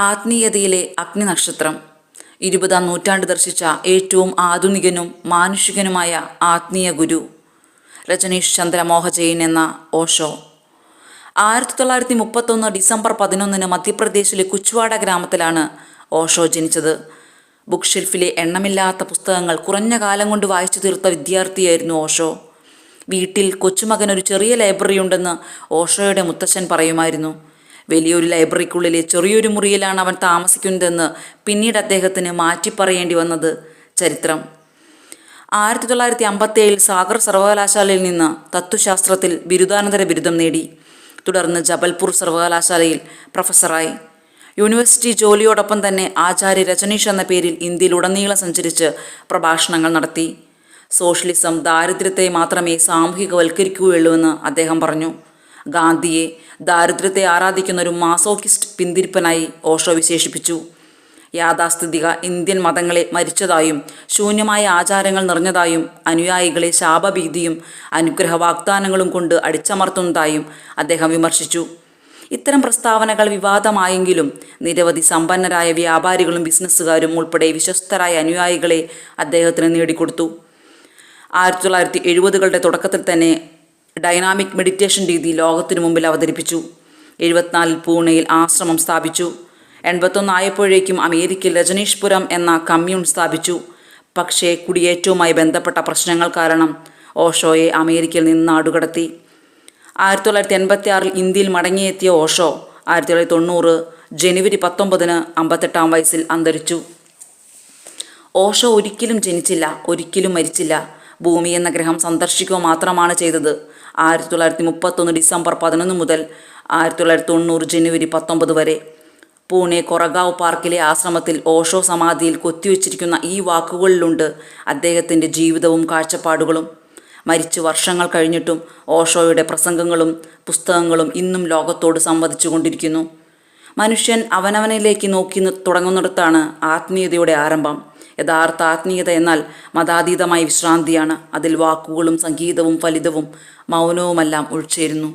ആത്മീയതയിലെ അഗ്നിനക്ഷത്രം. 20-ാം നൂറ്റാണ്ട് ദർശിച്ച ഏറ്റവും ആധുനികനും മാനുഷികനുമായ ആത്മീയ ഗുരു രജനീഷ് ചന്ദ്ര മോഹജെയിൻ എന്ന ഓഷോ. 1931 ഡിസംബർ 11 മധ്യപ്രദേശിലെ കുച്ച്വാഡ ഗ്രാമത്തിലാണ് ഓഷോ ജനിച്ചത്. ബുക്ക് ഷെൽഫിലെ എണ്ണമില്ലാത്ത പുസ്തകങ്ങൾ കുറഞ്ഞ കാലം കൊണ്ട് വായിച്ചു തീർത്ത വിദ്യാർത്ഥിയായിരുന്നു ഓഷോ. വീട്ടിൽ കൊച്ചുമകനൊരു ചെറിയ ലൈബ്രറി ഉണ്ടെന്ന് ഓഷോയുടെ മുത്തച്ഛൻ പറയുമായിരുന്നു. വലിയൊരു ലൈബ്രറിക്കുള്ളിലെ ചെറിയൊരു മുറിയിലാണ് അവൻ താമസിക്കുന്നതെന്ന് പിന്നീട് അദ്ദേഹത്തിന് മാറ്റിപ്പറയേണ്ടി വന്നത് ചരിത്രം. 1957 സാഗർ സർവകലാശാലയിൽ നിന്ന് തത്വശാസ്ത്രത്തിൽ ബിരുദാനന്തര ബിരുദം നേടി. തുടർന്ന് ജബൽപൂർ സർവകലാശാലയിൽ പ്രൊഫസറായി. യൂണിവേഴ്സിറ്റി ജോലിയോടൊപ്പം തന്നെ ആചാര്യ രജനീഷ് എന്ന പേരിൽ ഇന്ത്യയിലുടനീളം സഞ്ചരിച്ച് പ്രഭാഷണങ്ങൾ നടത്തി. സോഷ്യലിസം ദാരിദ്ര്യത്തെ മാത്രമേ സാമൂഹികവൽക്കരിക്കുകയുള്ളൂവെന്ന് അദ്ദേഹം പറഞ്ഞു. ഗാന്ധിയെ ദാരിദ്ര്യത്തെ ആരാധിക്കുന്ന ഒരു മാസോക്കിസ്റ്റ് പിന്തിരിപ്പനായി ഓഷോ വിശേഷിപ്പിച്ചു. യാഥാസ്ഥിതിക ഇന്ത്യൻ മതങ്ങളെ മരിച്ചതായും ശൂന്യമായ ആചാരങ്ങൾ നിറഞ്ഞതായും അനുയായികളെ ശാപഭീതിയും അനുഗ്രഹ വാഗ്ദാനങ്ങളും കൊണ്ട് അടിച്ചമർത്തുന്നതായും അദ്ദേഹം വിമർശിച്ചു. ഇത്തരം പ്രസ്താവനകൾ വിവാദമായെങ്കിലും നിരവധി സമ്പന്നരായ വ്യാപാരികളും ബിസിനസ്സുകാരും ഉൾപ്പെടെ വിശ്വസ്തരായ അനുയായികളെ അദ്ദേഹത്തിന് നേടിക്കൊടുത്തു. 1970കളുടെ തുടക്കത്തിൽ തന്നെ ഡൈനാമിക് മെഡിറ്റേഷൻ രീതി ലോകത്തിനു മുമ്പിൽ അവതരിപ്പിച്ചു. 74 പൂണെയിൽ ആശ്രമം സ്ഥാപിച്ചു. 81 ആയപ്പോഴേക്കും അമേരിക്കയിൽ രജനീഷ്പുരം എന്ന കമ്മ്യൂൺ സ്ഥാപിച്ചു. പക്ഷേ കുടിയേറ്റവുമായി ബന്ധപ്പെട്ട പ്രശ്നങ്ങൾ കാരണം ഓഷോയെ അമേരിക്കയിൽ നിന്ന് നാടുകടത്തി. 1986 ഇന്ത്യയിൽ മടങ്ങിയെത്തിയ ഓഷോ 1990 ജനുവരി 19 58-ാം വയസ്സിൽ അന്തരിച്ചു. ഓഷോ ഒരിക്കലും ജനിച്ചില്ല, ഒരിക്കലും മരിച്ചില്ല. ഭൂമി എന്ന ഗ്രഹം സന്ദർശിക്കുക മാത്രമാണ് ചെയ്തത്. 1931 ഡിസംബർ 11 മുതൽ 1990 ജനുവരി 19 വരെ. പൂനെ കൊറഗാവ് പാർക്കിലെ ആശ്രമത്തിൽ ഓഷോ സമാധിയിൽ കൊത്തിവെച്ചിരിക്കുന്ന ഈ വാക്കുകളിലുണ്ട് അദ്ദേഹത്തിൻ്റെ ജീവിതവും കാഴ്ചപ്പാടുകളും. മരിച്ച് വർഷങ്ങൾ കഴിഞ്ഞിട്ടും ഓഷോയുടെ പ്രസംഗങ്ങളും പുസ്തകങ്ങളും ഇന്നും ലോകത്തോട് സംവദിച്ചു കൊണ്ടിരിക്കുന്നു. മനുഷ്യൻ അവനവനിലേക്ക് നോക്കി തുടങ്ങുന്നിടത്താണ് ആത്മീയതയുടെ ആരംഭം. യഥാർത്ഥ ആത്മീയത എന്നാൽ മതാതീതമായ വിശ്രാന്തിയാണ്. അതിൽ വാക്കുകളും സംഗീതവും ഫലിതവും മൗനവുമെല്ലാം ഉൾച്ചേരുന്നു.